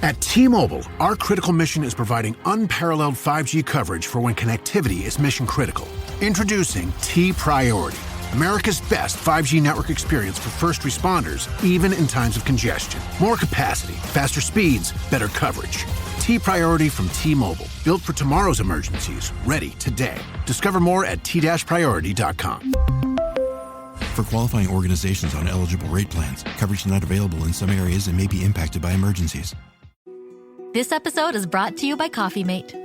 At T-Mobile, our critical mission is providing unparalleled 5G coverage for when connectivity is mission critical. Introducing T-Priority, America's best 5G network experience for first responders, even in times of congestion. More capacity, faster speeds, better coverage. T-Priority from T-Mobile, built for tomorrow's emergencies, ready today. Discover more at t-priority.com. For qualifying organizations on eligible rate plans, coverage not available in some areas and may be impacted by emergencies. This episode is brought to you by Coffee Mate.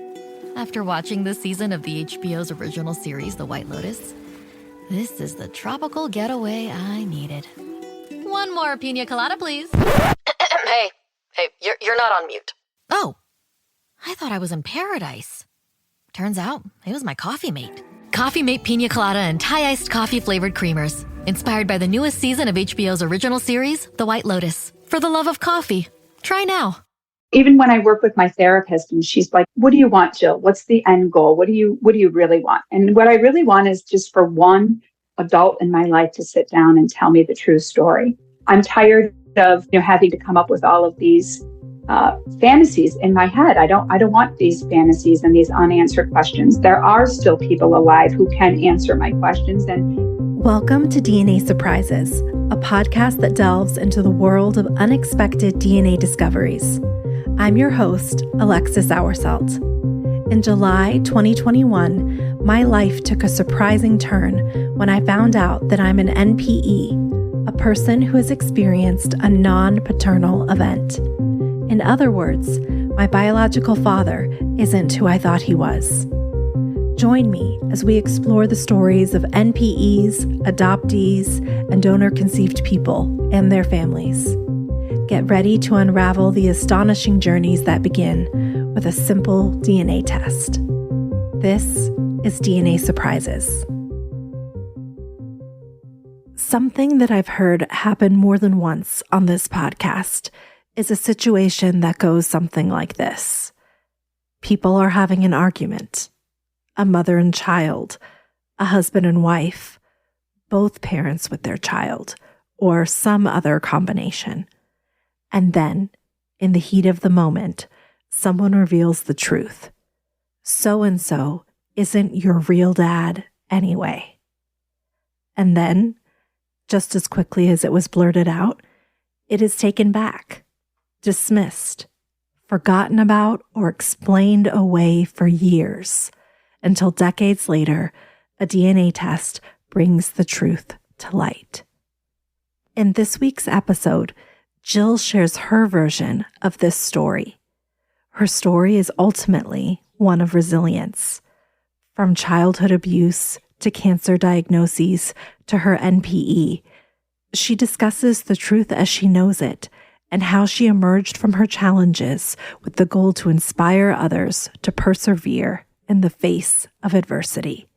After watching this season of the HBO's original series, The White Lotus, this is the tropical getaway I needed. One more pina colada, please. Hey, you're not on mute. Oh, I thought I was in paradise. Turns out it was my Coffee Mate. Coffee Mate Pina Colada and Thai iced coffee flavored creamers. Inspired by the newest season of HBO's original series, The White Lotus. For the love of coffee. Try now. Even when I work with my therapist and she's like, what do you want, Jill? What's the end goal? What do you really want? And what I really want is just for one adult in my life to sit down and tell me the true story. I'm tired of having to come up with all of these fantasies in my head. I don't want these fantasies and these unanswered questions. There are still people alive who can answer my questions. And welcome to DNA Surprises, a podcast that delves into the world of unexpected DNA discoveries. I'm your host, Alexis Auersalt. In July 2021, my life took a surprising turn when I found out that I'm an NPE, a person who has experienced a non-paternal event. In other words, my biological father isn't who I thought he was. Join me as we explore the stories of NPEs, adoptees, and donor-conceived people and their families. Get ready to unravel the astonishing journeys that begin with a simple DNA test. This is DNA Surprises. Something that I've heard happen more than once on this podcast is a situation that goes something like this. People are having an argument. A mother and child, a husband and wife, both parents with their child, or some other combination. And then, in the heat of the moment, someone reveals the truth. So-and-so isn't your real dad anyway. And then, just as quickly as it was blurted out, it is taken back, dismissed, forgotten about, or explained away for years, until decades later, a DNA test brings the truth to light. In this week's episode, Jill shares her version of this story. Her story is ultimately one of resilience. From childhood abuse to cancer diagnoses to her NPE, she discusses the truth as she knows it and how she emerged from her challenges with the goal to inspire others to persevere in the face of adversity.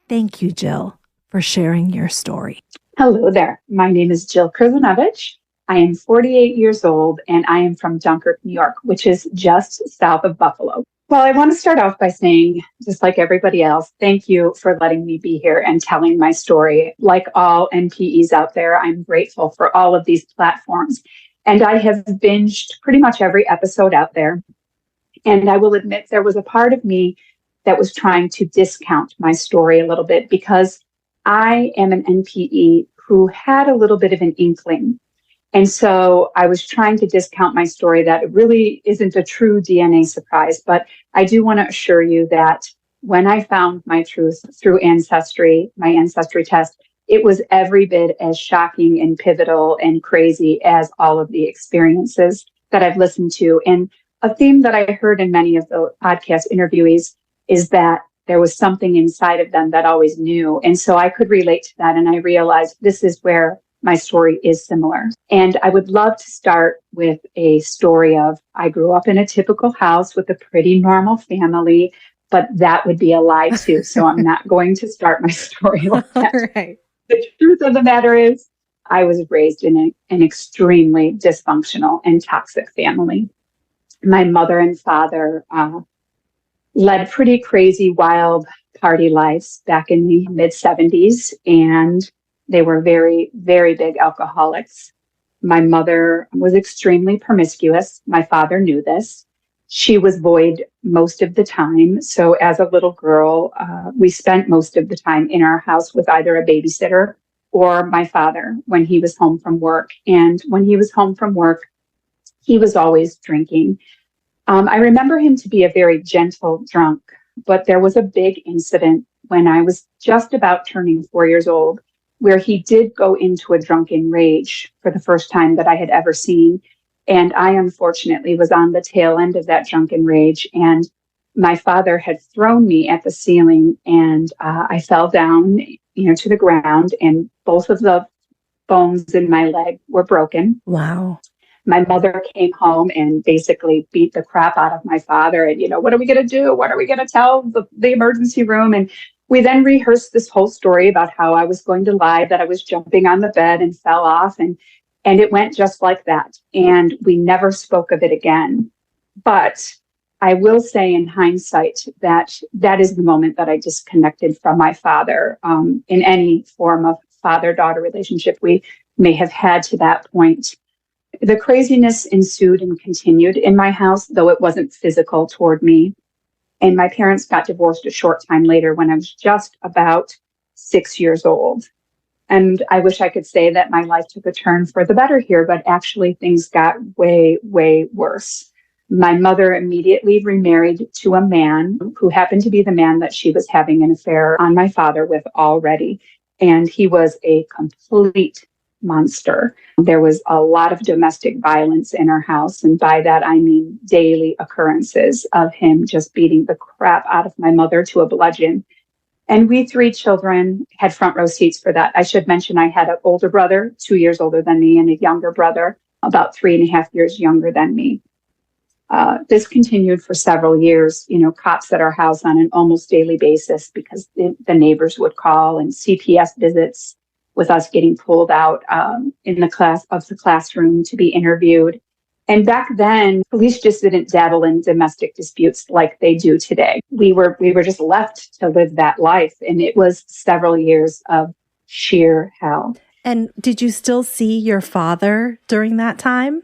Thank you, Jill, for sharing your story. hello there. My name is Jill Krzyzewicz. I am 48 years old, and I am from Dunkirk, New York, which is just south of Buffalo. Well, I want to start off by saying, just like everybody else, thank you for letting me be here and telling my story. Like all NPEs out there, I'm grateful for all of these platforms. And I have binged pretty much every episode out there. And I will admit there was a part of me that was trying to discount my story a little bit because I am an NPE who had a little bit of an inkling. And so I was trying to discount my story that it really isn't a true DNA surprise. But I do want to assure you that when I found my truth through Ancestry, my Ancestry test, it was every bit as shocking and pivotal and crazy as all of the experiences that I've listened to. And a theme that I heard in many of the podcast interviewees is that there was something inside of them that always knew. And so I could relate to that. And I realized this is where my story is similar. And I would love to start with a story of, I grew up in a typical house with a pretty normal family, but that would be a lie too. So I'm not going to start my story like that. Right. The truth of the matter is, I was raised in an extremely dysfunctional and toxic family. My mother and father led pretty crazy, wild party lives back in the mid-70s, and they were very, very big alcoholics. My mother was extremely promiscuous. My father knew this. She was void most of the time. So as a little girl, we spent most of the time in our house with either a babysitter or my father when he was home from work. And when he was home from work, he was always drinking. I remember him to be a very gentle drunk, but there was a big incident when I was just about turning 4 years old, where he did go into a drunken rage for the first time that I had ever seen. And I unfortunately was on the tail end of that drunken rage. And my father had thrown me at the ceiling, and I fell down, to the ground, and both of the bones in my leg were broken. Wow. My mother came home and basically beat the crap out of my father. And, what are we going to do? What are we going to tell the emergency room? And we then rehearsed this whole story about how I was going to lie, that I was jumping on the bed and fell off. And it went just like that. And we never spoke of it again. But I will say in hindsight that that is the moment that I disconnected from my father in any form of father-daughter relationship we may have had to that point. The craziness ensued and continued in my house, though it wasn't physical toward me. And my parents got divorced a short time later when I was just about 6 years old. And I wish I could say that my life took a turn for the better here, but actually things got way, way worse. My mother immediately remarried to a man who happened to be the man that she was having an affair on my father with already. And he was a complete monster. There was a lot of domestic violence in our house. And by that, I mean daily occurrences of him just beating the crap out of my mother to a bludgeon. And we three children had front row seats for that. I should mention I had an older brother, 2 years older than me, and a younger brother, about 3.5 years younger than me. This continued for several years, cops at our house on an almost daily basis because the neighbors would call, and CPS visits with us getting pulled out in the classroom to be interviewed. And back then, police just didn't dabble in domestic disputes like they do today. We were just left to live that life. And it was several years of sheer hell. And did you still see your father during that time?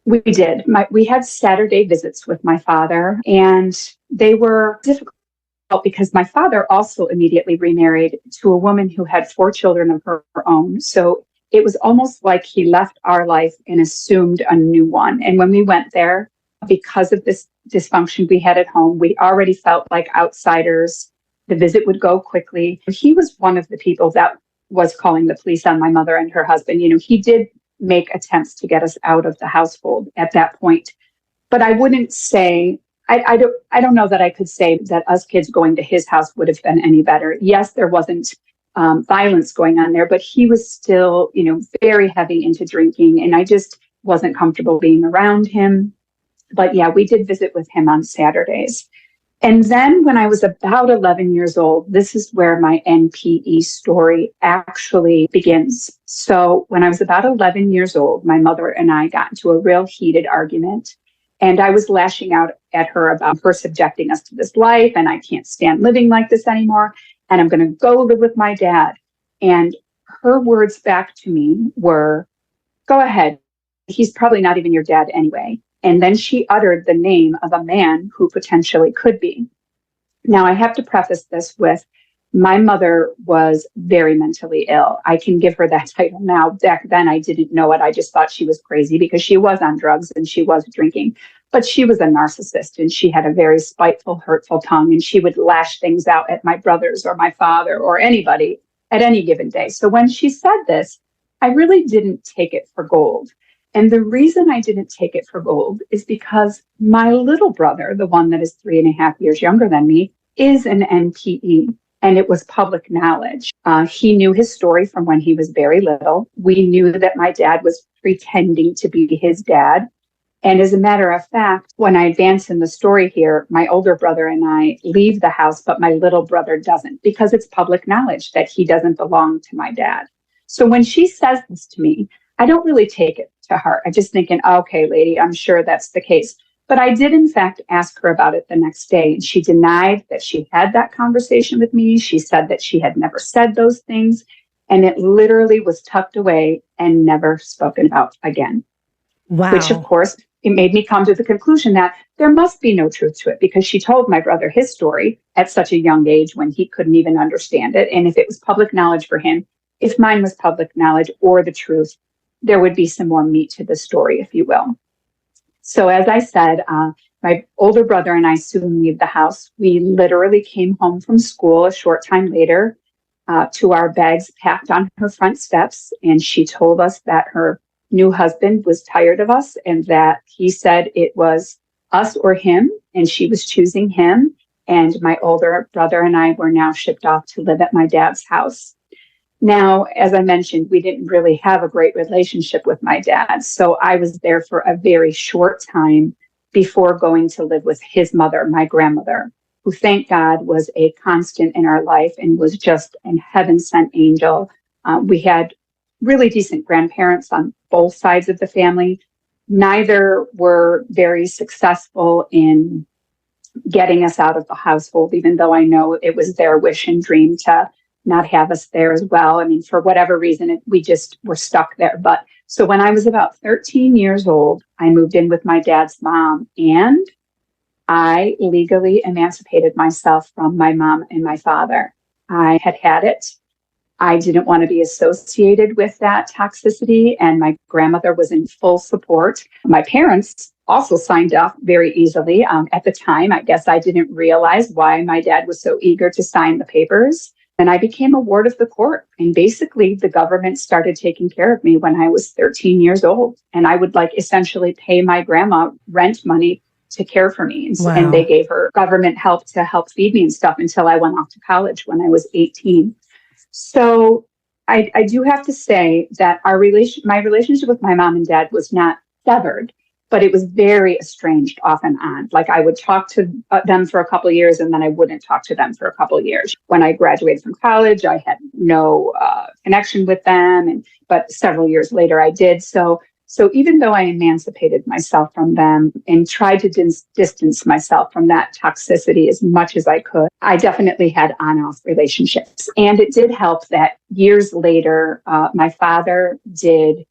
We did. We had Saturday visits with my father, and they were difficult because my father also immediately remarried to a woman who had 4 children of her own. So it was almost like he left our life and assumed a new one. And when we went there, because of this dysfunction we had at home, we already felt like outsiders. The visit would go quickly. He was one of the people that was calling the police on my mother and her husband. He did make attempts to get us out of the household at that point. But I wouldn't say, I don't know that I could say that us kids going to his house would have been any better. Yes, there wasn't violence going on there, but he was still, very heavy into drinking, and I just wasn't comfortable being around him. But yeah, we did visit with him on Saturdays. And then when I was about 11 years old, this is where my NPE story actually begins. So when I was about 11 years old, my mother and I got into a real heated argument. And I was lashing out at her about her subjecting us to this life, and I can't stand living like this anymore, and I'm going to go live with my dad. And her words back to me were, "Go ahead. He's probably not even your dad anyway." And then she uttered the name of a man who potentially could be. Now, I have to preface this with, my mother was very mentally ill. I can give her that title now. Back then, I didn't know it. I just thought she was crazy because she was on drugs and she was drinking. But she was a narcissist, and she had a very spiteful, hurtful tongue, and she would lash things out at my brothers or my father or anybody at any given day. So when she said this, I really didn't take it for gold. And the reason I didn't take it for gold is because my little brother, the one that is 3.5 years younger than me, is an NPE. And it was public knowledge. He knew his story from when he was very little. We knew that my dad was pretending to be his dad. And as a matter of fact, when I advance in the story here, my older brother and I leave the house, but my little brother doesn't, because it's public knowledge that he doesn't belong to my dad. So when she says this to me, I don't really take it to heart. I'm just thinking, okay, lady, I'm sure that's the case. But I did, in fact, ask her about it the next day. And she denied that she had that conversation with me. She said that she had never said those things. And it literally was tucked away and never spoken about again. Wow. Which, of course, it made me come to the conclusion that there must be no truth to it, because she told my brother his story at such a young age when he couldn't even understand it. And if it was public knowledge for him, if mine was public knowledge or the truth, there would be some more meat to the story, if you will. So as I said, my older brother and I soon leave the house. We literally came home from school a short time later to our bags packed on her front steps. And she told us that her new husband was tired of us and that he said it was us or him, and she was choosing him. And my older brother and I were now shipped off to live at my dad's house. Now, as I mentioned, we didn't really have a great relationship with my dad. So I was there for a very short time before going to live with his mother, my grandmother, who, thank God, was a constant in our life and was just a heaven-sent angel. We had really decent grandparents on both sides of the family. Neither were very successful in getting us out of the household, even though I know it was their wish and dream to not have us there as well. I mean, for whatever reason, we just were stuck there. But so when I was about 13 years old, I moved in with my dad's mom, and I legally emancipated myself from my mom and my father. I had had it. I didn't want to be associated with that toxicity, and my grandmother was in full support. My parents also signed up very easily. At the time, I guess I didn't realize why my dad was so eager to sign the papers. And I became a ward of the court. And basically, the government started taking care of me when I was 13 years old. And I would essentially pay my grandma rent money to care for me. Wow. And they gave her government help to help feed me and stuff until I went off to college when I was 18. So I do have to say that my relationship with my mom and dad was not severed, but it was very estranged off and on. I would talk to them for a couple of years, and then I wouldn't talk to them for a couple of years. When I graduated from college, I had no connection with them, but several years later I did. So even though I emancipated myself from them and tried to distance myself from that toxicity as much as I could, I definitely had on-off relationships. And it did help that years later, my father did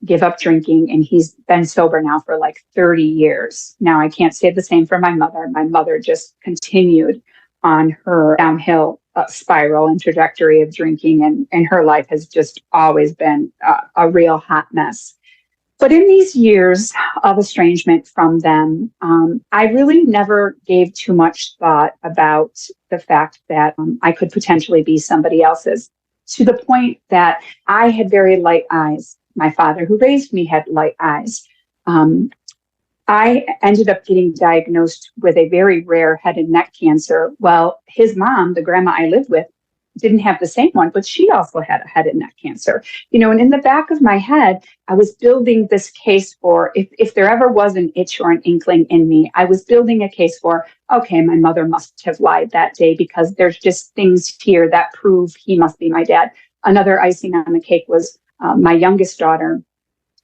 give up drinking, and he's been sober now for 30 years. Now, I can't say the same for my mother. My mother just continued on her downhill spiral and trajectory of drinking, and her life has just always been a real hot mess. But in these years of estrangement from them, I really never gave too much thought about the fact that I could potentially be somebody else's, to the point that I had very light eyes. My father, who raised me, had light eyes. I ended up getting diagnosed with a very rare head and neck cancer. Well, his mom, the grandma I lived with, didn't have the same one, but she also had a head and neck cancer. And in the back of my head, I was building this case for, if there ever was an itch or an inkling in me, I was building a case for, okay, my mother must have lied that day, because there's just things here that prove he must be my dad. Another icing on the cake was my youngest daughter.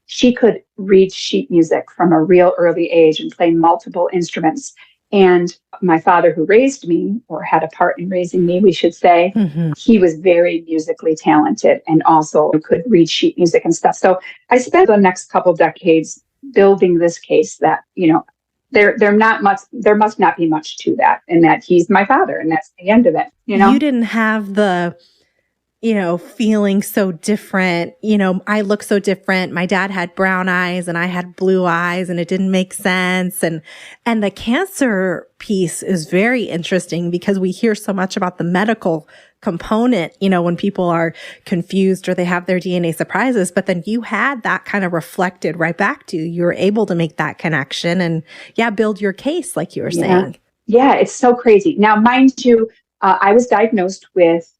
She could read sheet music from a real early age and play multiple instruments. And my father, who raised me, or had a part in raising me, we should say, he was very musically talented and also could read sheet music and stuff. So I spent the next couple decades building this case that, there must not be much to that, and that he's my father, and that's the end of it. You didn't have the feeling so different. I look so different. My dad had brown eyes and I had blue eyes, and it didn't make sense. And the cancer piece is very interesting, because we hear so much about the medical component, when people are confused or they have their DNA surprises, but then you had that kind of reflected right back to you. You were able to make that connection and build your case, like you were saying. Yeah, it's so crazy. Now, mind you, I was diagnosed with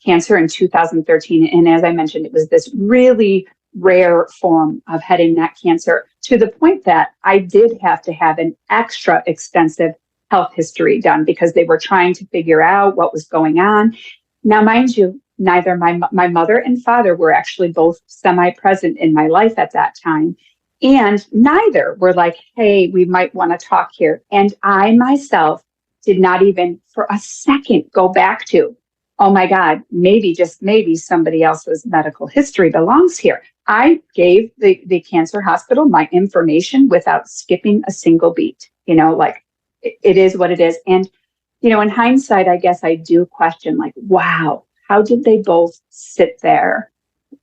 cancer in 2013. And as I mentioned, it was this really rare form of head and neck cancer, to the point that I did have to have an extra extensive health history done, because they were trying to figure out what was going on. Now, mind you, neither my mother and father were actually both semi-present in my life at that time. And neither were like, hey, we might want to talk here. And I myself did not even for a second go back to, oh my God, maybe, just maybe somebody else's medical history belongs here. I gave the cancer hospital my information without skipping a single beat. Like it is what it is. And, in hindsight, I guess I do question, like, wow, how did they both sit there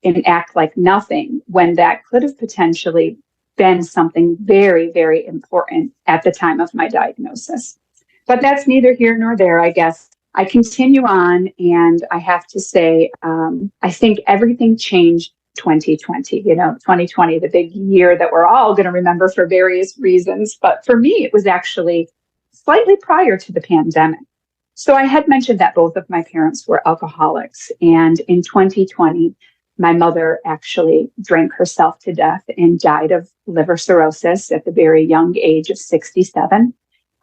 and act like nothing when that could have potentially been something very, very important at the time of my diagnosis? But that's neither here nor there, I guess. I continue on, and I have to say, I think everything changed 2020, 2020, the big year that we're all going to remember for various reasons. But for me, it was actually slightly prior to the pandemic. So I had mentioned that both of my parents were alcoholics. And in 2020, my mother actually drank herself to death and died of liver cirrhosis at the very young age of 67.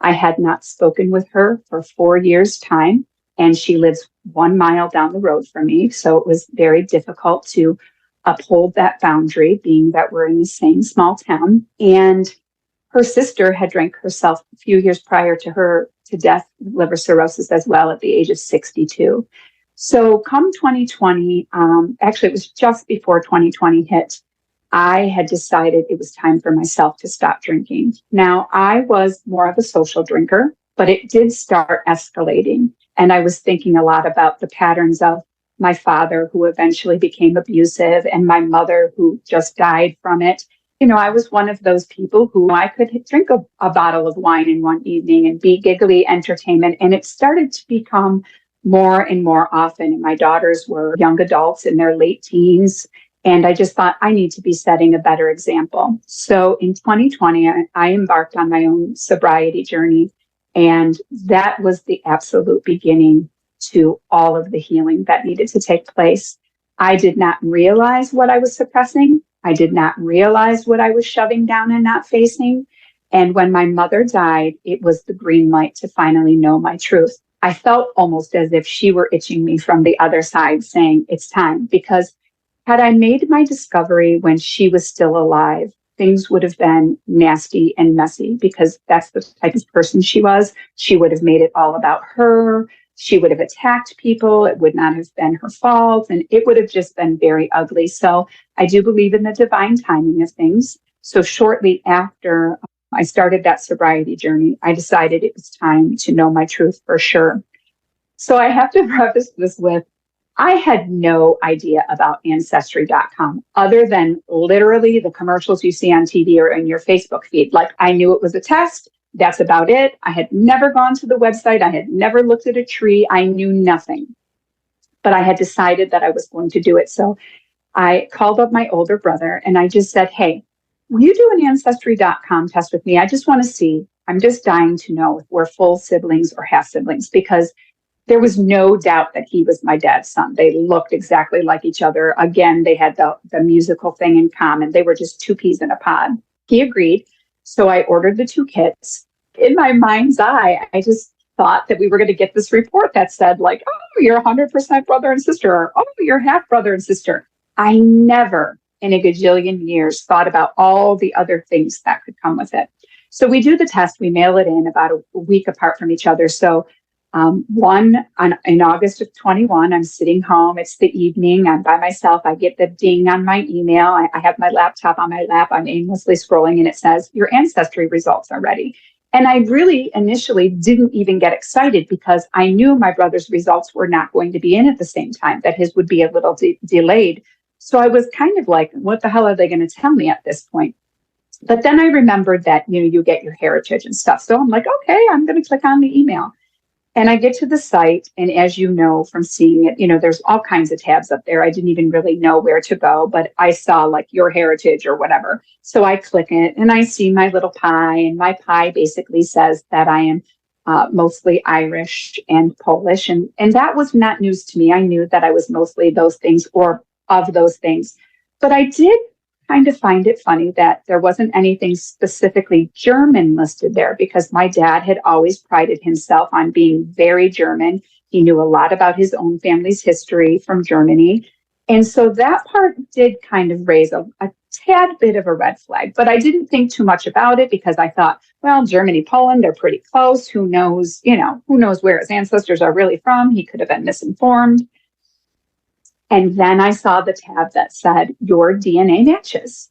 I had not spoken with her for 4 years' time, and she lives 1 mile down the road from me. So it was very difficult to uphold that boundary, being that we're in the same small town. And her sister had drank herself a few years prior to her to death, liver cirrhosis as well, at the age of 62. So come 2020, actually it was just before 2020 hit, I had decided it was time for myself to stop drinking. Now, I was more of a social drinker, but it did start escalating. And I was thinking a lot about the patterns of my father, who eventually became abusive, and my mother, who just died from it. I was one of those people who I could drink a bottle of wine in one evening and be giggly entertainment. And it started to become more and more often. And my daughters were young adults in their late teens. And I just thought, I need to be setting a better example. So in 2020, I embarked on my own sobriety journey. And that was the absolute beginning to all of the healing that needed to take place. I did not realize what I was suppressing. I did not realize what I was shoving down and not facing. And when my mother died, it was the green light to finally know my truth. I felt almost as if she were itching me from the other side, saying, it's time. Because had I made my discovery when she was still alive, things would have been nasty and messy, because that's the type of person she was. She would have made it all about her. She would have attacked people. It would not have been her fault. And it would have just been very ugly. So I do believe in the divine timing of things. So shortly after I started that sobriety journey, I decided it was time to know my truth for sure. So I have to preface this with, I had no idea about Ancestry.com other than literally the commercials you see on TV or in your Facebook feed. Like, I knew it was a test. That's about it. I had never gone to the website. I had never looked at a tree. I knew nothing. But I had decided that I was going to do it. So I called up my older brother and I just said, hey, will you do an Ancestry.com test with me? I just want to see. I'm just dying to know if we're full siblings or half siblings, because there was no doubt that he was my dad's son. They looked exactly like each other. Again, they had the musical thing in common. They were just two peas in a pod. He agreed. So I ordered the 2 kits. In my mind's eye, I just thought that we were going to get this report that said, like, oh, you're 100% brother and sister, or oh, you're half brother and sister. I never in a gajillion years thought about all the other things that could come with it. So we do the test. We mail it in about a week apart from each other. So in August of 21, I'm sitting home. It's the evening. I'm by myself. I get the ding on my email. I have my laptop on my lap. I'm aimlessly scrolling, and it says, your ancestry results are ready. And I really initially didn't even get excited, because I knew my brother's results were not going to be in at the same time, that his would be a little delayed. So I was kind of like, what the hell are they going to tell me at this point? But then I remembered that, you get your heritage and stuff. So I'm like, okay, I'm going to click on the email. And I get to the site, and as you know from seeing it, there's all kinds of tabs up there. I didn't even really know where to go, but I saw like your heritage or whatever. So I click it and I see my little pie, and my pie basically says that I am mostly Irish and Polish. And that was not news to me. I knew that I was mostly those things or of those things. But I did kind of find it funny that there wasn't anything specifically German listed there, because my dad had always prided himself on being very German. He knew a lot about his own family's history from Germany. And so that part did kind of raise a tad bit of a red flag, but I didn't think too much about it because I thought, well, Germany, Poland, they're pretty close. Who knows, who knows where his ancestors are really from? He could have been misinformed. And then I saw the tab that said, your DNA matches.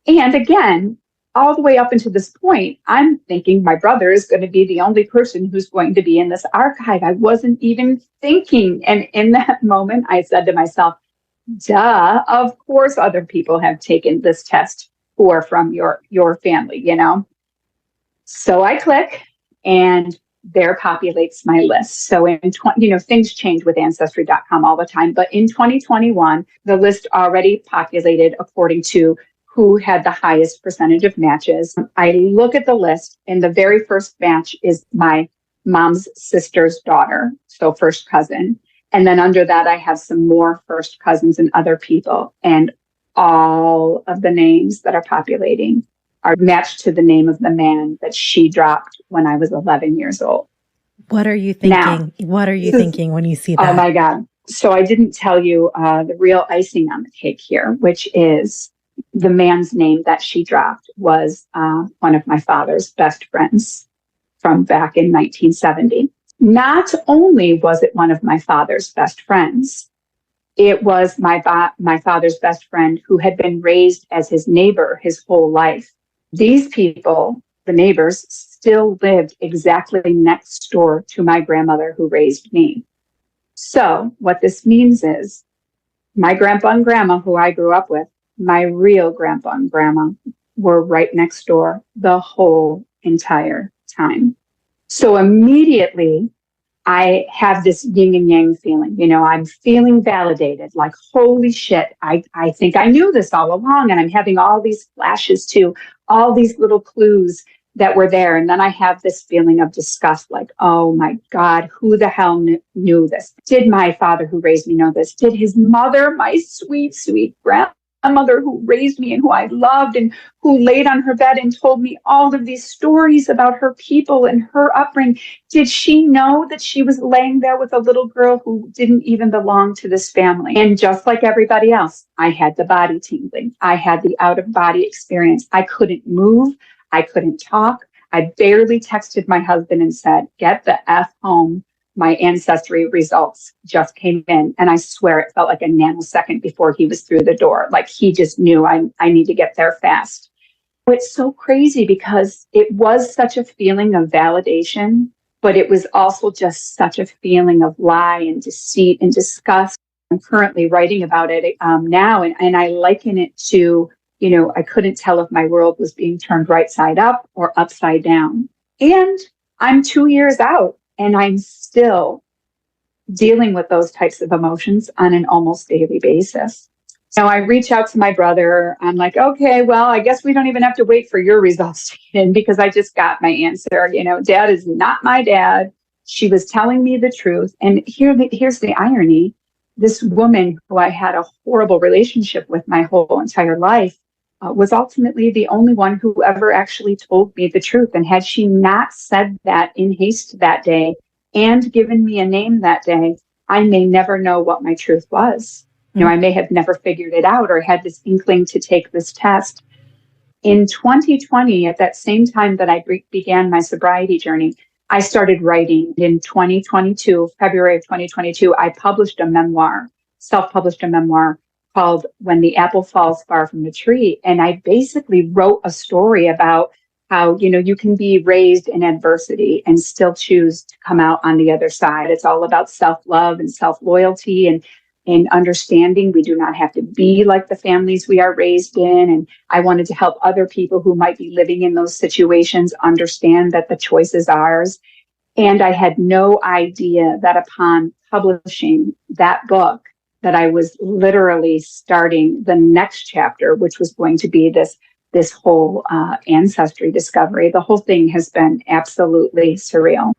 And again, all the way up until this point, I'm thinking my brother is going to be the only person who's going to be in this archive. I wasn't even thinking. And in that moment, I said to myself, duh, of course other people have taken this test who are from your family, So I click and there populates my list. So things change with Ancestry.com all the time. But in 2021, the list already populated according to who had the highest percentage of matches. I look at the list, and the very first match is my mom's sister's daughter, so first cousin. And then under that, I have some more first cousins and other people. And all of the names that are populating are matched to the name of the man that she dropped when I was 11 years old. What are you thinking? Thinking when you see that? Oh my God. So I didn't tell you the real icing on the cake here, which is the man's name that she dropped was one of my father's best friends from back in 1970. Not only was it one of my father's best friends, it was my father's best friend who had been raised as his neighbor his whole life. These people, the neighbors, still lived exactly next door to my grandmother who raised me. So what this means is my grandpa and grandma, who I grew up with, my real grandpa and grandma were right next door the whole entire time. So immediately I have this yin and yang feeling, I'm feeling validated, like, holy shit, I think I knew this all along. And I'm having all these flashes to all these little clues that were there. And then I have this feeling of disgust, like, oh my God, who the hell knew this? Did my father who raised me know this? Did his mother, my sweet, sweet grandmother who raised me and who I loved and who laid on her bed and told me all of these stories about her people and her upbringing, did she know that she was laying there with a little girl who didn't even belong to this family? And just like everybody else, I had the body tingling. I had the out-of-body experience. I couldn't move. I couldn't talk. I barely texted my husband and said, get the F home. My ancestry results just came in. And I swear it felt like a nanosecond before he was through the door. Like he just knew I need to get there fast. It's so crazy because it was such a feeling of validation, but it was also just such a feeling of lie and deceit and disgust. I'm currently writing about it now, and I liken it to, I couldn't tell if my world was being turned right side up or upside down. And I'm 2 years out. And I'm still dealing with those types of emotions on an almost daily basis. So I reach out to my brother. I'm like, okay, well, I guess we don't even have to wait for your results to get in because I just got my answer. Dad is not my dad. She was telling me the truth. And here's the irony. This woman who I had a horrible relationship with my whole entire life was ultimately the only one who ever actually told me the truth. And had she not said that in haste that day and given me a name that day, I may never know what my truth was. I may have never figured it out or had this inkling to take this test. In 2020, at that same time that I began my sobriety journey, I started writing. In 2022, February of 2022, I self-published a memoir called When the Apple Falls Far from the Tree. And I basically wrote a story about how, you can be raised in adversity and still choose to come out on the other side. It's all about self-love and self-loyalty and understanding we do not have to be like the families we are raised in. And I wanted to help other people who might be living in those situations understand that the choice is ours. And I had no idea that upon publishing that book, that I was literally starting the next chapter, which was going to be this whole ancestry discovery. The whole thing has been absolutely surreal.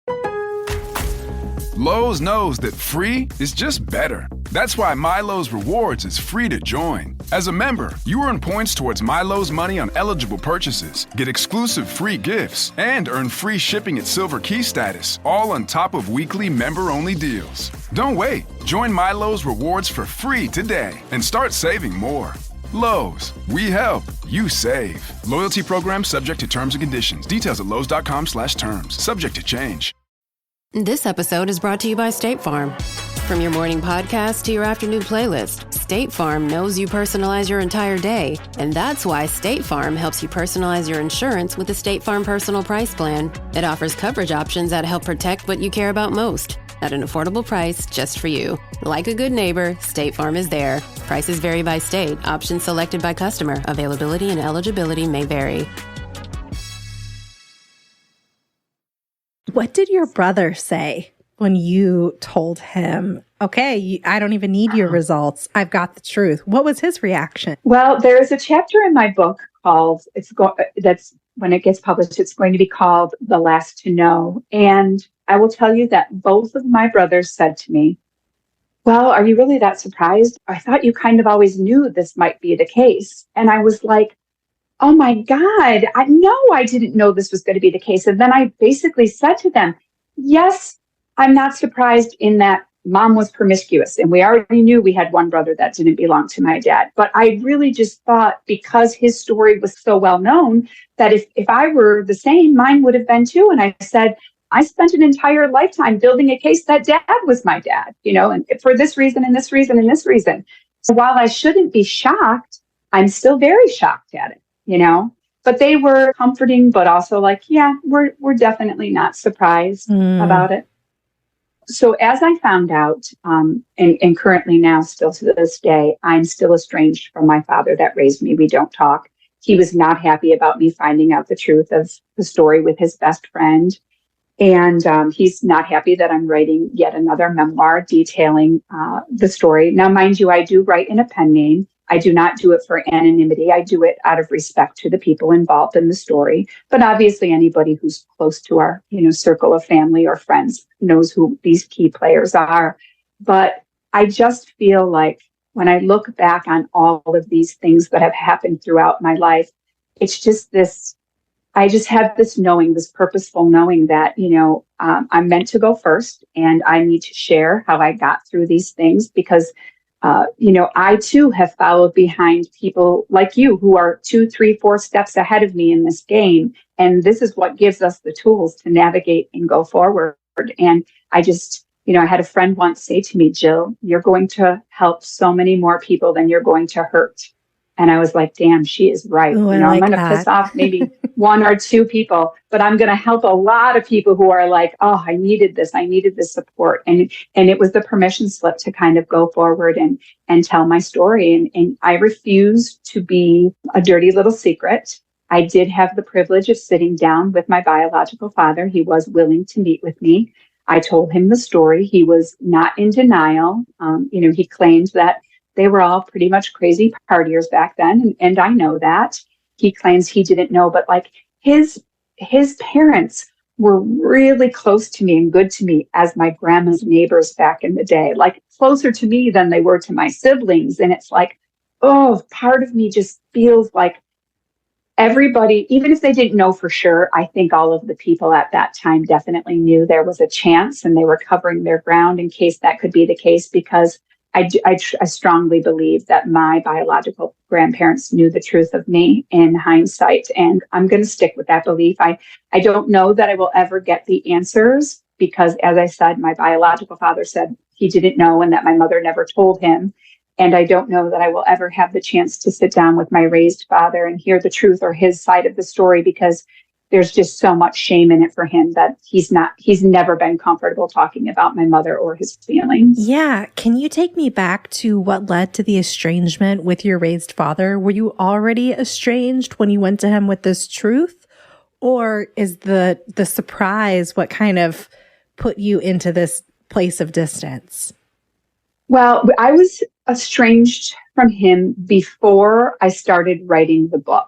Lowe's knows that free is just better. That's why MyLowe's Rewards is free to join. As a member, you earn points towards MyLowe's money on eligible purchases, get exclusive free gifts, and earn free shipping at Silver Key status, all on top of weekly member-only deals. Don't wait. Join MyLowe's Rewards for free today and start saving more. Lowe's, we help, you save. Loyalty program subject to terms and conditions. Details at lowes.com/terms. Subject to change. This episode is brought to you by State Farm. From your morning podcast to your afternoon playlist, State Farm knows you personalize your entire day, and that's why State Farm helps you personalize your insurance with the State Farm Personal Price Plan. It offers coverage options that help protect what you care about most at an affordable price just for you. Like a good neighbor, State Farm is there. Prices vary by state. Options selected by customer. Availability and eligibility may vary. What did your brother say when you told him, okay, I don't even need your results, I've got the truth? What was his reaction? Well, there is a chapter in my book called, that's when it gets published, it's going to be called The Last to Know. And I will tell you that both of my brothers said to me, well, are you really that surprised? I thought you kind of always knew this might be the case. And I was like, oh my God, I know I didn't know this was going to be the case. And then I basically said to them, yes, I'm not surprised in that mom was promiscuous. And we already knew we had one brother that didn't belong to my dad. But I really just thought because his story was so well known that if I were the same, mine would have been too. And I said, I spent an entire lifetime building a case that dad was my dad, and for this reason and this reason and this reason. So while I shouldn't be shocked, I'm still very shocked at it, but they were comforting, but also like, yeah, we're definitely not surprised about it. So as I found out, and currently now still to this day, I'm still estranged from my father that raised me. We don't talk. He was not happy about me finding out the truth of the story with his best friend. And he's not happy that I'm writing yet another memoir detailing the story. Now, mind you, I do write in a pen name. I do not do it for anonymity. I do it out of respect to the people involved in the story. But obviously, anybody who's close to our, circle of family or friends knows who these key players are. But I just feel like when I look back on all of these things that have happened throughout my life, it's just this. I just have this knowing, this purposeful knowing that, I'm meant to go first and I need to share how I got through these things because, I too have followed behind people like you who are 2, 3, 4 steps ahead of me in this game. And this is what gives us the tools to navigate and go forward. And I just, I had a friend once say to me, Jill, you're going to help so many more people than you're going to hurt. And I was like, damn, she is right. Ooh, I'm going to piss off maybe 1 or 2 people, but I'm going to help a lot of people who are like, oh, I needed this support. And it was the permission slip to kind of go forward and tell my story. And I refused to be a dirty little secret. I did have the privilege of sitting down with my biological father. He was willing to meet with me. I told him the story. He was not in denial. He claimed that they were all pretty much crazy partiers back then. And I know that. He claims he didn't know, but like his parents were really close to me and good to me as my grandma's neighbors back in the day, like closer to me than they were to my siblings. And it's like, oh, part of me just feels like everybody, even if they didn't know for sure, I think all of the people at that time definitely knew there was a chance and they were covering their ground in case that could be the case because I strongly believe that my biological grandparents knew the truth of me in hindsight, and I'm going to stick with that belief. I don't know that I will ever get the answers because, as I said, my biological father said he didn't know and that my mother never told him. And I don't know that I will ever have the chance to sit down with my raised father and hear the truth or his side of the story because there's just so much shame in it for him that he's never been comfortable talking about my mother or his feelings. Yeah. Can you take me back to what led to the estrangement with your raised father? Were you already estranged when you went to him with this truth? Or is the surprise what kind of put you into this place of distance? Well, I was estranged from him before I started writing the book.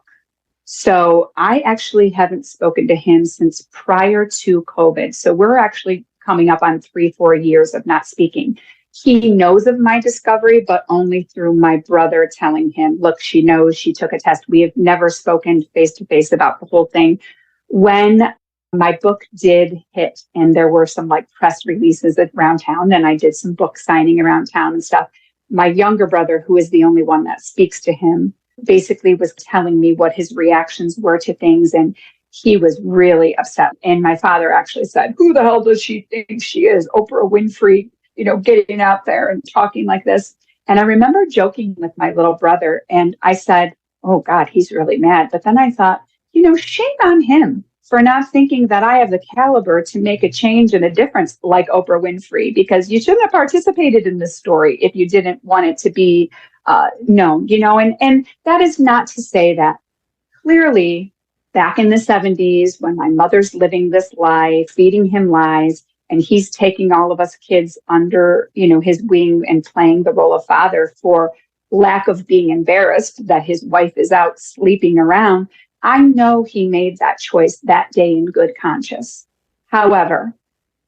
So I actually haven't spoken to him since prior to COVID. So we're actually coming up on 3-4 years of not speaking. He knows of my discovery, but only through my brother telling him, look, she knows, she took a test. We have never spoken face to face about the whole thing. When my book did hit and there were some like press releases around town and I did some book signing around town and stuff, my younger brother, who is the only one that speaks to him, basically was telling me what his reactions were to things. And he was really upset. And my father actually said, who the hell does she think she is? Oprah Winfrey, getting out there and talking like this. And I remember joking with my little brother, and I said, oh God, he's really mad. But then I thought, shame on him for not thinking that I have the caliber to make a change and a difference like Oprah Winfrey, because you shouldn't have participated in this story if you didn't want it to be known, and that is not to say that clearly back in the 70s, when my mother's living this life, feeding him lies, and he's taking all of us kids under, his wing and playing the role of father for lack of being embarrassed that his wife is out sleeping around. I know he made that choice that day in good conscience. However,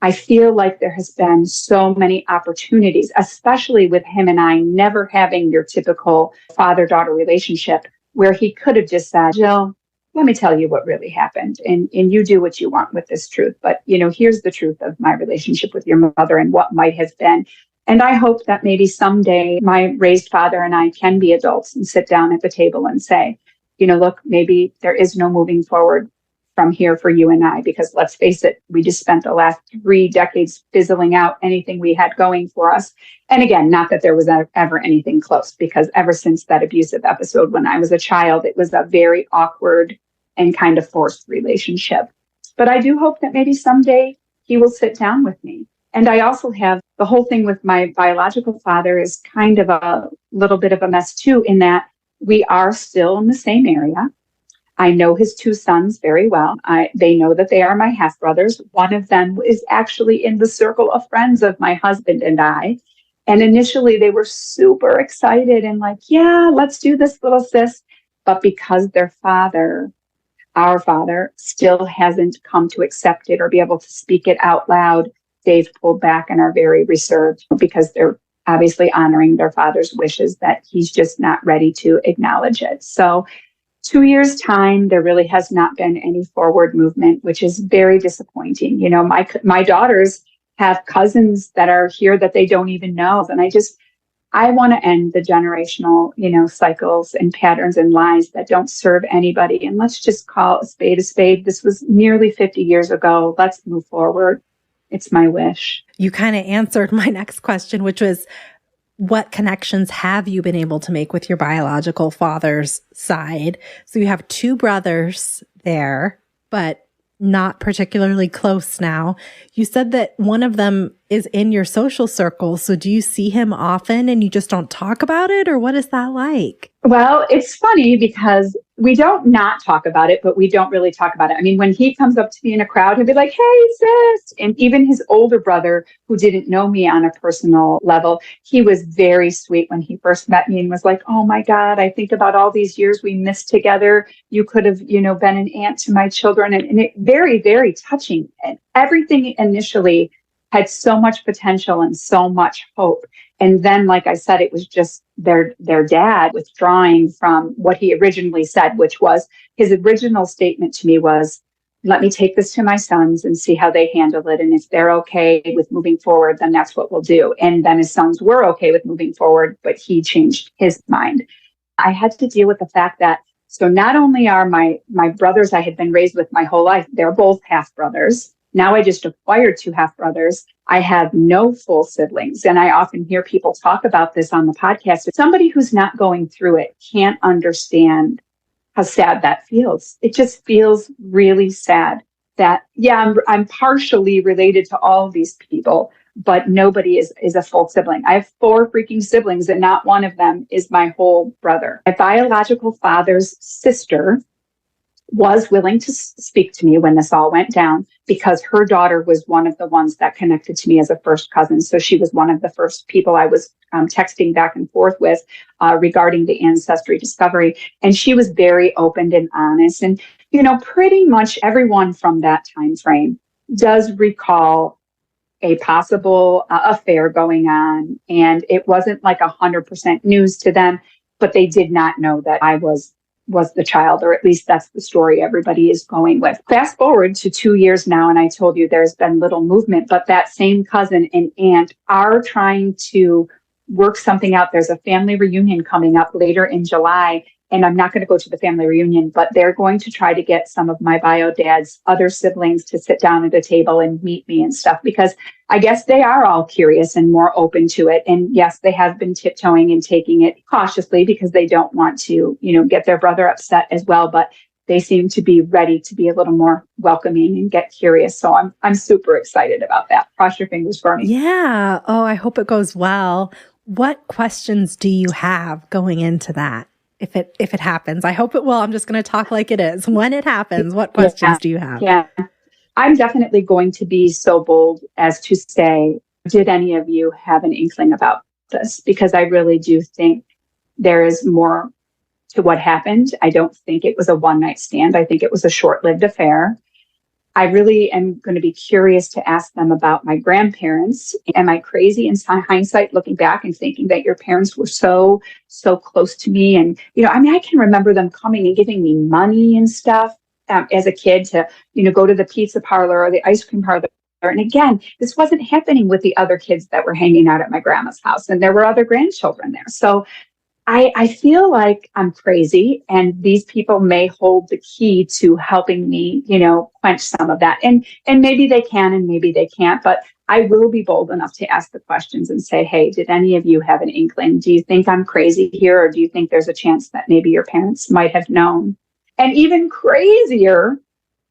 I feel like there has been so many opportunities, especially with him and I never having your typical father-daughter relationship, where he could have just said, Jill, let me tell you what really happened, and you do what you want with this truth. But, here's the truth of my relationship with your mother and what might have been. And I hope that maybe someday my raised father and I can be adults and sit down at the table and say, look, maybe there is no moving forward from here for you and I, because let's face it, we just spent the last 3 decades fizzling out anything we had going for us. And again, not that there was ever anything close, because ever since that abusive episode when I was a child, it was a very awkward and kind of forced relationship. But I do hope that maybe someday he will sit down with me. And I also have the whole thing with my biological father is kind of a little bit of a mess too, in that we are still in the same area. I know his 2 sons very well. They know that they are my half brothers. One of them is actually in the circle of friends of my husband and I. And initially they were super excited and like, yeah, let's do this, little sis. But because their father, our father, still hasn't come to accept it or be able to speak it out loud, they've pulled back and are very reserved, because they're obviously honoring their father's wishes that he's just not ready to acknowledge it. So 2 years' time, there really has not been any forward movement, which is very disappointing. My daughters have cousins that are here that they don't even know. And I want to end the generational, cycles and patterns and lies that don't serve anybody. And let's just call a spade a spade. This was nearly 50 years ago. Let's move forward. It's my wish. You kind of answered my next question, which was, what connections have you been able to make with your biological father's side? So you have 2 brothers there, but not particularly close now. You said that one of them is in your social circle. So do you see him often and you just don't talk about it, or what is that like? Well, it's funny because we don't not talk about it, but we don't really talk about it. I mean, when he comes up to me in a crowd, he'll be like, hey, sis. And even his older brother, who didn't know me on a personal level, he was very sweet when he first met me and was like, oh my God, I think about all these years we missed together. You could have, been an aunt to my children. And it very, very touching. And everything initially had so much potential and so much hope. And then, like I said, it was just their dad withdrawing from what he originally said, which was his original statement to me was, let me take this to my sons and see how they handle it. And if they're okay with moving forward, then that's what we'll do. And then his sons were okay with moving forward, but he changed his mind. I had to deal with the fact that, so not only are my brothers I had been raised with my whole life, they're both half brothers. Now I just acquired 2 half brothers. I have no full siblings. And I often hear people talk about this on the podcast. Somebody who's not going through it can't understand how sad that feels. It just feels really sad that, yeah, I'm partially related to all these people, but nobody is a full sibling. I have 4 freaking siblings, and not one of them is my whole brother. My biological father's sister was willing to speak to me when this all went down, because her daughter was one of the ones that connected to me as a first cousin. So she was one of the first people I was texting back and forth with regarding the ancestry discovery. And she was very open and honest. And, pretty much everyone from that time frame does recall a possible affair going on. And it wasn't like 100% news to them, but they did not know that I was the child, or at least that's the story everybody is going with. Fast forward to 2 years now, and I told you there's been little movement, but that same cousin and aunt are trying to work something out. There's a family reunion coming up later in July, and I'm not going to go to the family reunion, but they're going to try to get some of my bio dad's other siblings to sit down at a table and meet me and stuff, because I guess they are all curious and more open to it. And yes, they have been tiptoeing and taking it cautiously because they don't want to, get their brother upset as well. But they seem to be ready to be a little more welcoming and get curious. So I'm super excited about that. Cross your fingers for me. Yeah. Oh, I hope it goes well. What questions do you have going into that? If it happens, I hope it will. I'm just going to talk like it is. When it happens, what questions do you have? Yeah. I'm definitely going to be so bold as to say, did any of you have an inkling about this? Because I really do think there is more to what happened. I don't think it was a one-night stand. I think it was a short-lived affair. I really am going to be curious to ask them about my grandparents. Am I crazy in hindsight, looking back and thinking that your parents were so close to me? And, I can remember them coming and giving me money and stuff as a kid to, go to the pizza parlor or the ice cream parlor. And again, this wasn't happening with the other kids that were hanging out at my grandma's house. And there were other grandchildren there. So I feel like I'm crazy, and these people may hold the key to helping me, quench some of that. And maybe they can and maybe they can't, but I will be bold enough to ask the questions and say, hey, did any of you have an inkling? Do you think I'm crazy here? Or do you think there's a chance that maybe your parents might have known? And even crazier,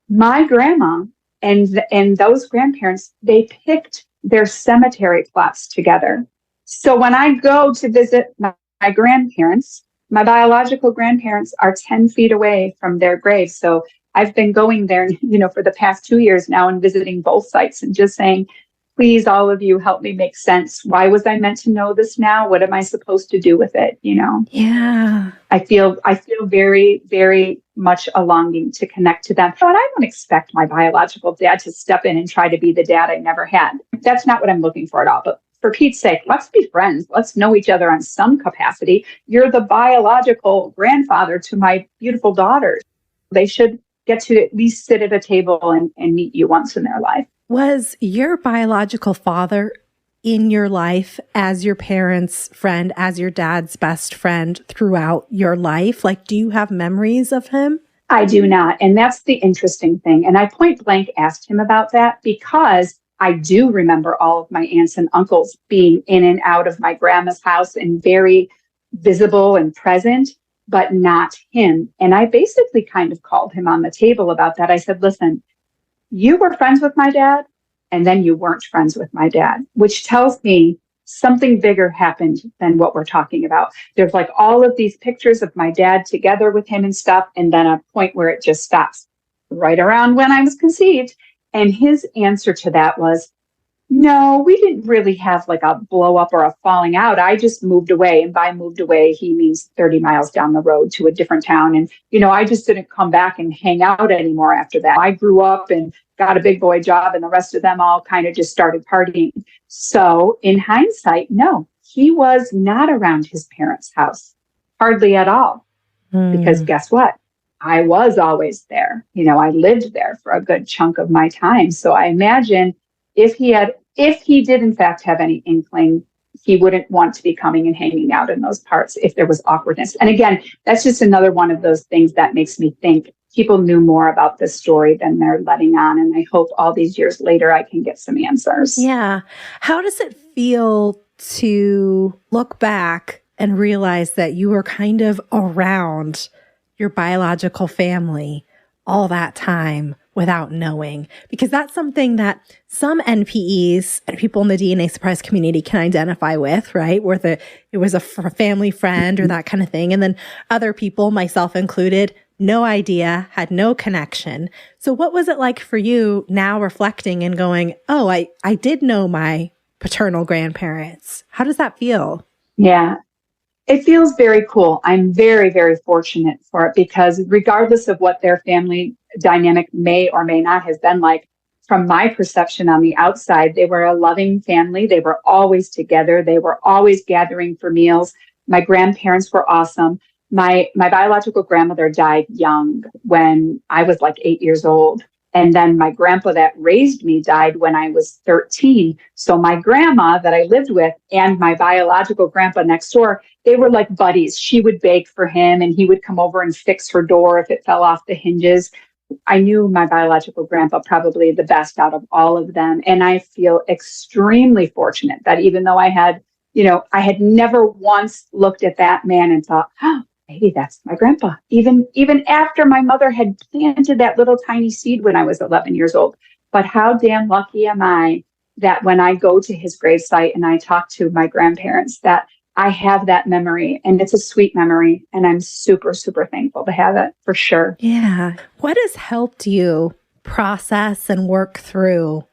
my grandma and those grandparents, they picked their cemetery plots together. So when I go to visit my grandparents, my biological grandparents are 10 feet away from their graves. So I've been going there, for the past 2 years now and visiting both sites and just saying, please, all of you, help me make sense. Why was I meant to know this now? What am I supposed to do with it? Yeah. I feel very, very much a longing to connect to them. But I don't expect my biological dad to step in and try to be the dad I never had. That's not what I'm looking for at all. But for Pete's sake, let's be friends. Let's know each other on some capacity. You're the biological grandfather to my beautiful daughters. They should get to at least sit at a table and meet you once in their life. Was your biological father in your life as your parents' friend, as your dad's best friend throughout your life? Like, do you have memories of him? I do not. And that's the interesting thing. And I point blank asked him about that because I do remember all of my aunts and uncles being in and out of my grandma's house and very visible and present, but not him. And I basically kind of called him on the table about that. I said, listen, you were friends with my dad, and then you weren't friends with my dad, which tells me something bigger happened than what we're talking about. There's like all of these pictures of my dad together with him and stuff, and then a point where it just stops right around when I was conceived. And his answer to that was, no, we didn't really have like a blow up or a falling out. I just moved away. And by moved away, he means 30 miles down the road to a different town. And, I just didn't come back and hang out anymore after that. I grew up and got a big boy job, and the rest of them all kind of just started partying. So in hindsight, no, he was not around his parents' house, hardly at all. Because guess what? I was always there. I lived there for a good chunk of my time. So I imagine if he did in fact have any inkling, he wouldn't want to be coming and hanging out in those parts if there was awkwardness. And again, that's just another one of those things that makes me think people knew more about this story than they're letting on. And I hope all these years later, I can get some answers. Yeah. How does it feel to look back and realize that you were kind of around your biological family all that time without knowing? Because that's something that some NPEs and people in the DNA surprise community can identify with, right? Where it was a family friend or that kind of thing. And then other people, myself included, no idea, had no connection. So what was it like for you now reflecting and going, oh, I did know my paternal grandparents? How does that feel? Yeah. It feels very cool. I'm very, very fortunate for it because regardless of what their family dynamic may or may not have been like, from my perception on the outside, they were a loving family. They were always together. They were always gathering for meals. My grandparents were awesome. My biological grandmother died young when I was like 8 years old. And then my grandpa that raised me died when I was 13. So my grandma that I lived with and my biological grandpa next door, they were like buddies. She would bake for him and he would come over and fix her door if it fell off the hinges. I knew my biological grandpa probably the best out of all of them. And I feel extremely fortunate that even though I had never once looked at that man and thought, oh, maybe that's my grandpa. Even after my mother had planted that little tiny seed when I was 11 years old. But how damn lucky am I that when I go to his gravesite and I talk to my grandparents, that I have that memory, and it's a sweet memory, and I'm super, super thankful to have it, for sure. Yeah. What has helped you process and work through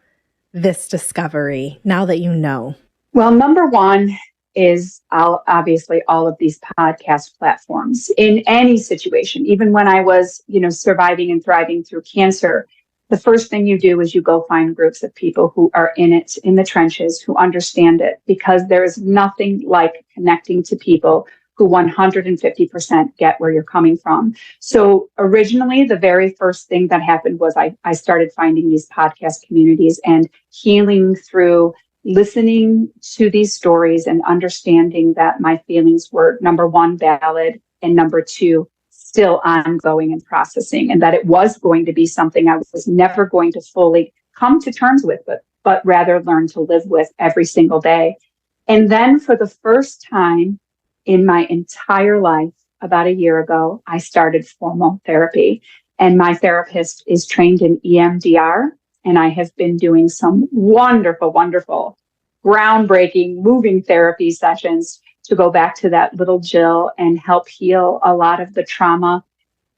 this discovery now that you know? Well, number one is obviously all of these podcast platforms. In any situation, even when I was, surviving and thriving through cancer, the first thing you do is you go find groups of people who are in it, in the trenches, who understand it, because there is nothing like connecting to people who 150% get where you're coming from. So originally, the very first thing that happened was I started finding these podcast communities and healing through listening to these stories and understanding that my feelings were, number one, valid, and number two, still ongoing and processing, and that it was going to be something I was never going to fully come to terms with, but rather learn to live with every single day. And then for the first time in my entire life, about a year ago, I started formal therapy. And my therapist is trained in EMDR, and I have been doing some wonderful, wonderful, groundbreaking, moving therapy sessions to go back to that little Jill and help heal a lot of the trauma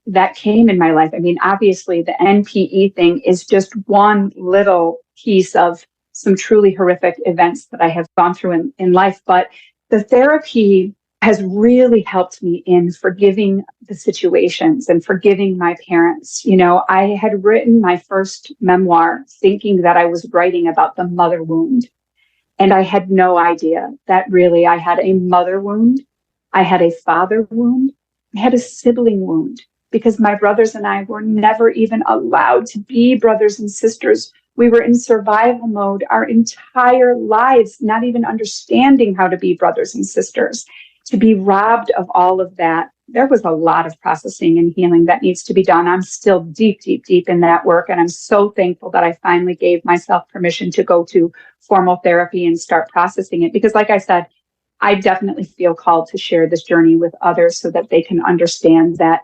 that came in my life. I mean, obviously, the NPE thing is just one little piece of some truly horrific events that I have gone through in life. But the therapy has really helped me in forgiving the situations and forgiving my parents. I had written my first memoir thinking that I was writing about the mother wound. And I had no idea that really I had a mother wound, I had a father wound, I had a sibling wound, because my brothers and I were never even allowed to be brothers and sisters. We were in survival mode our entire lives, not even understanding how to be brothers and sisters. To be robbed of all of that, there was a lot of processing and healing that needs to be done. I'm still deep, deep, deep in that work. And I'm so thankful that I finally gave myself permission to go to formal therapy and start processing it. Because like I said, I definitely feel called to share this journey with others so that they can understand that,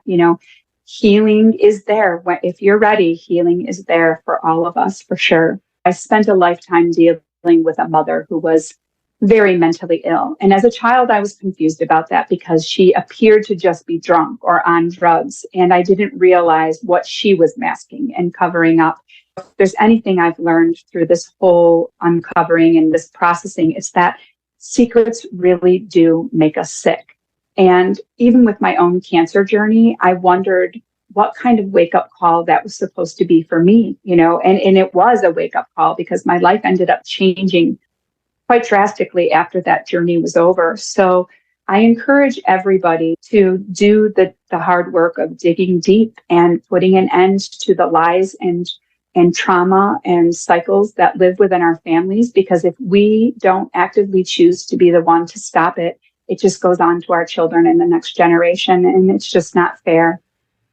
healing is there. If you're ready, healing is there for all of us, for sure. I spent a lifetime dealing with a mother who was very mentally ill. And as a child, I was confused about that because she appeared to just be drunk or on drugs. And I didn't realize what she was masking and covering up. If there's anything I've learned through this whole uncovering and this processing, it's that secrets really do make us sick. And even with my own cancer journey, I wondered what kind of wake-up call that was supposed to be for me, and it was a wake-up call because my life ended up changing quite drastically after that journey was over. So I encourage everybody to do the hard work of digging deep and putting an end to the lies and trauma and cycles that live within our families, because if we don't actively choose to be the one to stop it, it just goes on to our children and the next generation, and it's just not fair.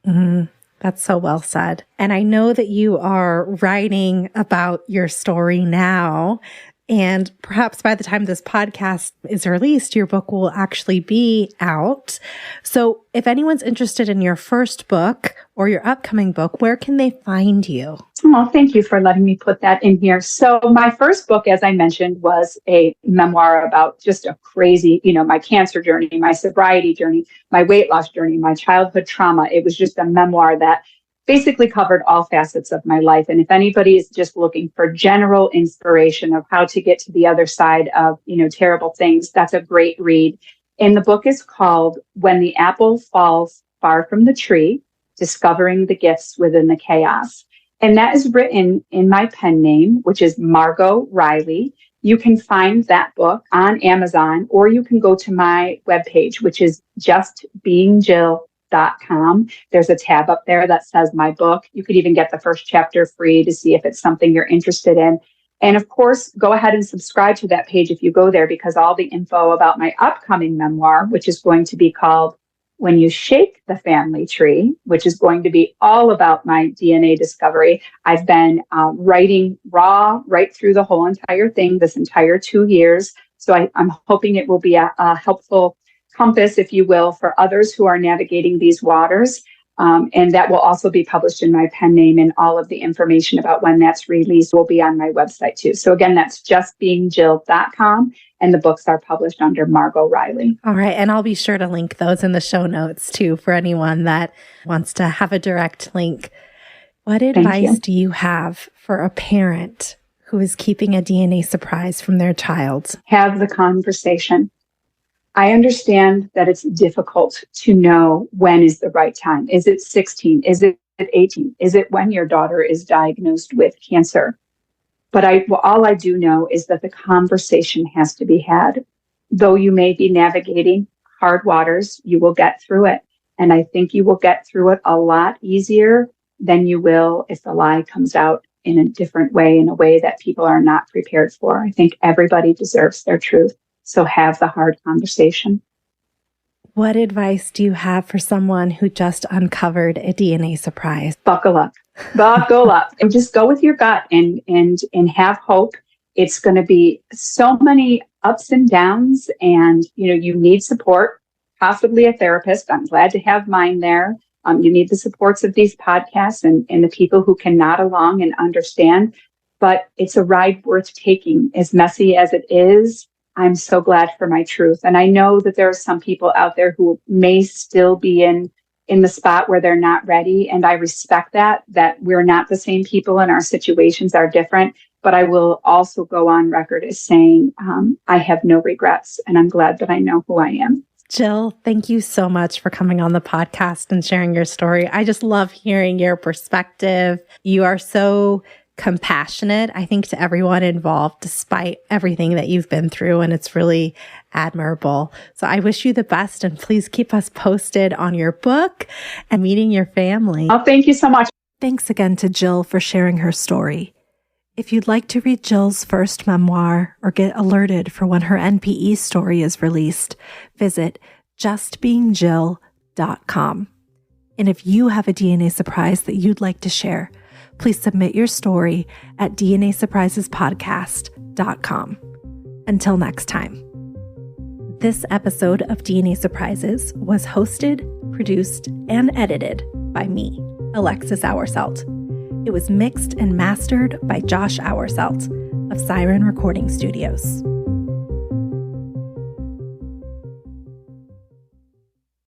Mm-hmm. That's so well said. And I know that you are writing about your story now. And perhaps by the time this podcast is released, your book will actually be out. So if anyone's interested in your first book or your upcoming book, where can they find you? Oh, thank you for letting me put that in here. So my first book, as I mentioned, was a memoir about just a crazy, my cancer journey, my sobriety journey, my weight loss journey, my childhood trauma. It was just a memoir that basically covered all facets of my life. And if anybody is just looking for general inspiration of how to get to the other side of, terrible things, that's a great read. And the book is called When the Apple Falls Far from the Tree, Discovering the Gifts Within the Chaos. And that is written in my pen name, which is Margot Riley. You can find that book on Amazon, or you can go to my webpage, which is justbeingjill.com. bjillcruisenavich.com. There's a tab up there that says my book. You could even get the first chapter free to see if it's something you're interested in. And of course, go ahead and subscribe to that page if you go there, because all the info about my upcoming memoir, which is going to be called When You Shake the Family Tree, which is going to be all about my DNA discovery. I've been writing right through the whole entire thing, this entire 2 years. So I'm hoping it will be a helpful compass, if you will, for others who are navigating these waters. And that will also be published in my pen name, and all of the information about when that's released will be on my website too. So again, that's justbeingjill.com, and the books are published under Margot Riley. All right. And I'll be sure to link those in the show notes too for anyone that wants to have a direct link. What advice do you have for a parent who is keeping a DNA surprise from their child? Have the conversation. I understand that it's difficult to know when is the right time. Is it 16? Is it 18? Is it when your daughter is diagnosed with cancer? But all I do know is that the conversation has to be had. Though you may be navigating hard waters, you will get through it. And I think you will get through it a lot easier than you will if the lie comes out in a different way, in a way that people are not prepared for. I think everybody deserves their truth. So have the hard conversation. What advice do you have for someone who just uncovered a DNA surprise? Buckle up. Buckle up. And just go with your gut and have hope. It's going to be so many ups and downs, and you need support, possibly a therapist. I'm glad to have mine there. You need the supports of these podcasts and the people who can nod along and understand. But it's a ride worth taking, as messy as it is. I'm so glad for my truth. And I know that there are some people out there who may still be in the spot where they're not ready. And I respect that we're not the same people and our situations are different. But I will also go on record as saying I have no regrets, and I'm glad that I know who I am. Jill, thank you so much for coming on the podcast and sharing your story. I just love hearing your perspective. You are so compassionate, I think, to everyone involved, despite everything that you've been through. And it's really admirable. So I wish you the best, and please keep us posted on your book and meeting your family. Oh, thank you so much. Thanks again to Jill for sharing her story. If you'd like to read Jill's first memoir or get alerted for when her NPE story is released, visit justbeingjill.com. And if you have a DNA surprise that you'd like to share, please submit your story at dnasurprisespodcast.com. Until next time. This episode of DNA Surprises was hosted, produced, and edited by me, Alexis Auerselt. It was mixed and mastered by Josh Auerselt of Siren Recording Studios.